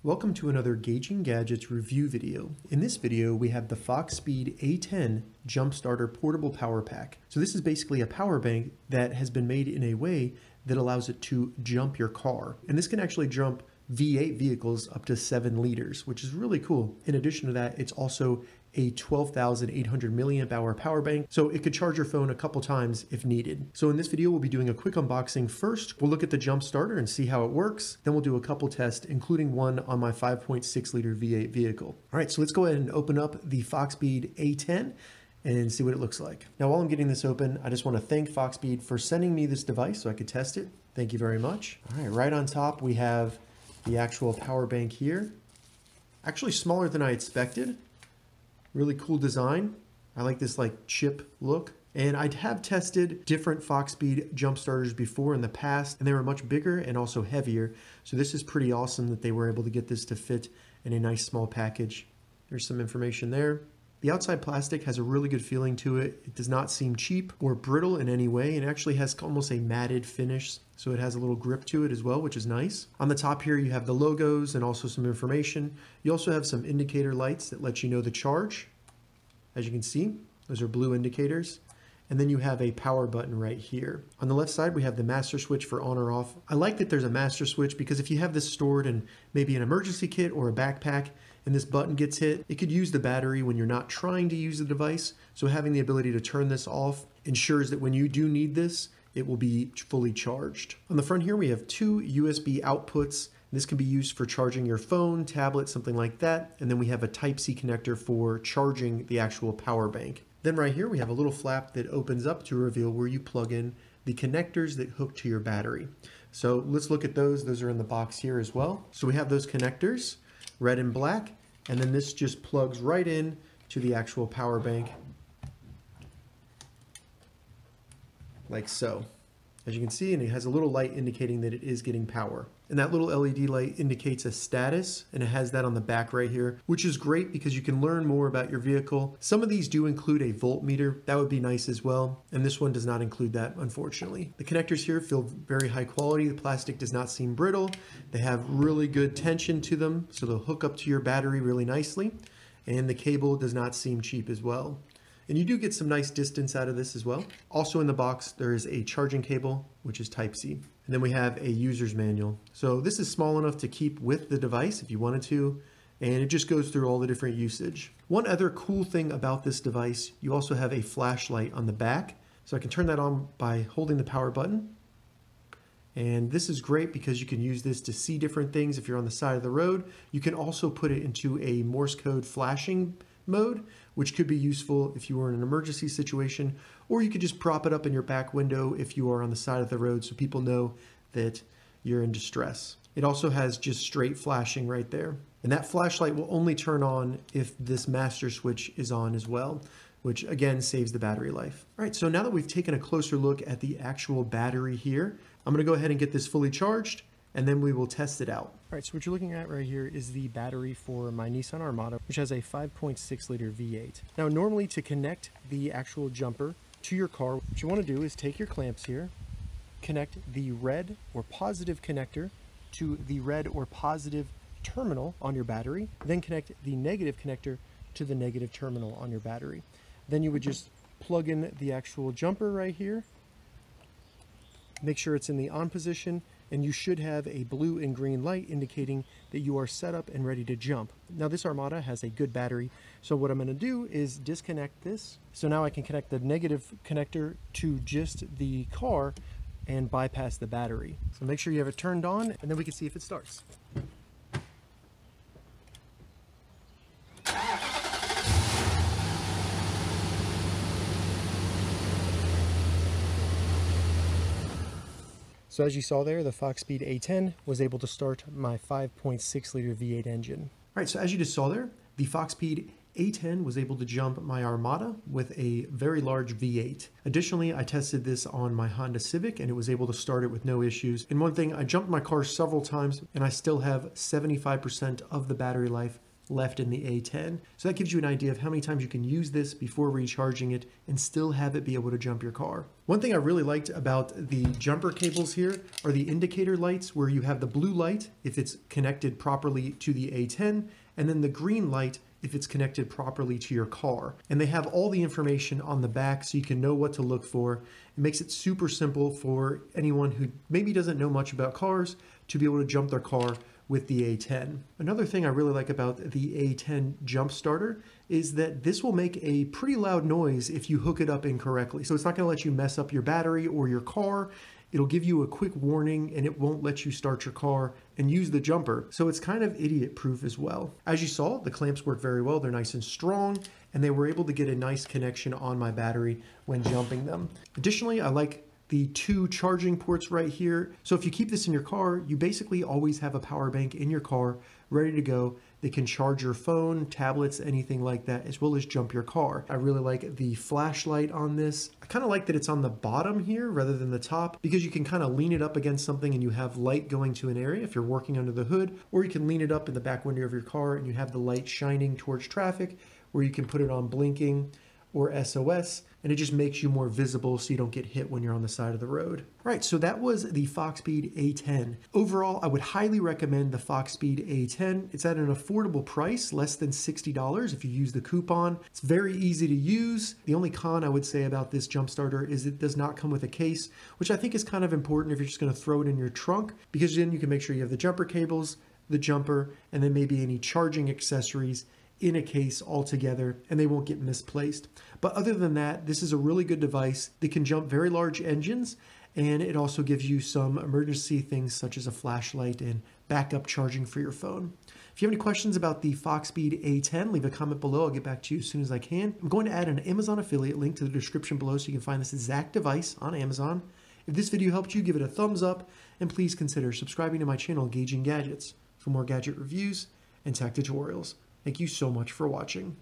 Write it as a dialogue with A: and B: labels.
A: Welcome to another Gauging Gadgets review video. In this video, we have the Foxpeed A10 Jump Starter Portable Power Pack. So this is basically a power bank that has been made in a way that allows it to jump your car. And this can actually jump V8 vehicles up to 7 liters, which is really cool. In addition to that, it's also a 12,800 milliamp hour power bank, so it could charge your phone a couple times if needed. So in this video, we'll be doing a quick unboxing first. We'll look at the jump starter and see how it works. Then we'll do a couple tests, including one on my 5.6 liter V8 vehicle. All right, so let's go ahead and open up the Foxpeed A10 and see what it looks like. Now, while I'm getting this open, I just want to thank Foxpeed for sending me this device so I could test it. Thank you very much. All right, right on top, we have the actual power bank here. Actually smaller than I expected. Really cool design. I like this like chip look. And I have tested different Foxpeed jump starters before in the past, and they were much bigger and also heavier. So this is pretty awesome that they were able to get this to fit in a nice small package. There's some information there. The outside plastic has a really good feeling to it. It does not seem cheap or brittle in any way, and actually has almost a matted finish, so it has a little grip to it as well, which is nice. On the top here, you have the logos and also some information. You also have some indicator lights that let you know the charge. As you can see, those are blue indicators. And then you have a power button right here. On the left side, we have the master switch for on or off. I like that there's a master switch because if you have this stored in maybe an emergency kit or a backpack and this button gets hit, it could use the battery when you're not trying to use the device. So having the ability to turn this off ensures that when you do need this, it will be fully charged. On the front here, we have 2 USB outputs. This can be used for charging your phone, tablet, something like that. And then we have a Type-C connector for charging the actual power bank. Then right here, we have a little flap that opens up to reveal where you plug in the connectors that hook to your battery. So let's look at those. Those are in the box here as well. So we have those connectors, red and black, and then this just plugs right in to the actual power bank, like so. As you can see, and it has a little light indicating that it is getting power. And that little LED light indicates a status, and it has that on the back right here, which is great because you can learn more about your vehicle. Some of these do include a voltmeter. That would be nice as well. And this one does not include that, unfortunately. The connectors here feel very high quality. The plastic does not seem brittle. They have really good tension to them, so they'll hook up to your battery really nicely. And the cable does not seem cheap as well. And you do get some nice distance out of this as well. Also in the box, there is a charging cable, which is Type-C. And then we have a user's manual. So this is small enough to keep with the device if you wanted to, and it just goes through all the different usage. One other cool thing about this device, you also have a flashlight on the back. So I can turn that on by holding the power button. And this is great because you can use this to see different things if you're on the side of the road. You can also put it into a Morse code flashing mode, which could be useful if you were in an emergency situation, or you could just prop it up in your back window if you are on the side of the road so people know that you're in distress. It also has just straight flashing right there. And that flashlight will only turn on if this master switch is on as well, which again saves the battery life. All right, so now that we've taken a closer look at the actual battery here, I'm gonna go ahead and get this fully charged, and then we will test it out. All right, so what you're looking at right here is the battery for my Nissan Armada, which has a 5.6 liter V8. Now, normally to connect the actual jumper to your car, what you want to do is take your clamps here, connect the red or positive connector to the red or positive terminal on your battery, then connect the negative connector to the negative terminal on your battery. Then you would just plug in the actual jumper right here, make sure it's in the on position, and you should have a blue and green light indicating that you are set up and ready to jump. Now this Armada has a good battery, so what I'm going to do is disconnect this. So now I can connect the negative connector to just the car and bypass the battery. So make sure you have it turned on, and then we can see if it starts. So as you saw there, the Foxpeed A10 was able to start my 5.6 liter V8 engine. All right, so as you just saw there, the Foxpeed A10 was able to jump my Armada with a very large V8. Additionally, I tested this on my Honda Civic and it was able to start it with no issues. And one thing, I jumped my car several times and I still have 75% of the battery life left in the A10. So that gives you an idea of how many times you can use this before recharging it and still have it be able to jump your car. One thing I really liked about the jumper cables here are the indicator lights, where you have the blue light if it's connected properly to the A10, and then the green light if it's connected properly to your car. And they have all the information on the back so you can know what to look for. It makes it super simple for anyone who maybe doesn't know much about cars to be able to jump their car with the A10. Another thing I really like about the A10 jump starter is that this will make a pretty loud noise if you hook it up incorrectly. So it's not gonna let you mess up your battery or your car. It'll give you a quick warning and it won't let you start your car and use the jumper. So it's kind of idiot proof as well. As you saw, the clamps work very well. They're nice and strong, and they were able to get a nice connection on my battery when jumping them. Additionally, I like the 2 charging ports right here. So if you keep this in your car, you basically always have a power bank in your car ready to go. They can charge your phone, tablets, anything like that, as well as jump your car. I really like the flashlight on this. I kind of like that it's on the bottom here rather than the top, because you can kind of lean it up against something and you have light going to an area if you're working under the hood, or you can lean it up in the back window of your car and you have the light shining towards traffic, where you can put it on blinking or SOS, and it just makes you more visible so you don't get hit when you're on the side of the road. All right, so that was the Foxpeed A10. Overall, I would highly recommend the Foxpeed A10. It's at an affordable price, less than $60 if you use the coupon. It's very easy to use. The only con I would say about this jump starter is it does not come with a case, which I think is kind of important if you're just gonna throw it in your trunk, because then you can make sure you have the jumper cables, the jumper, and then maybe any charging accessories in a case altogether, and they won't get misplaced. But other than that, this is a really good device. They can jump very large engines, and it also gives you some emergency things such as a flashlight and backup charging for your phone. If you have any questions about the Foxpeed A10, leave a comment below. I'll get back to you as soon as I can. I'm going to add an Amazon affiliate link to the description below so you can find this exact device on Amazon. If this video helped you, give it a thumbs up, and please consider subscribing to my channel, Gauging Gadgets, for more gadget reviews and tech tutorials. Thank you so much for watching.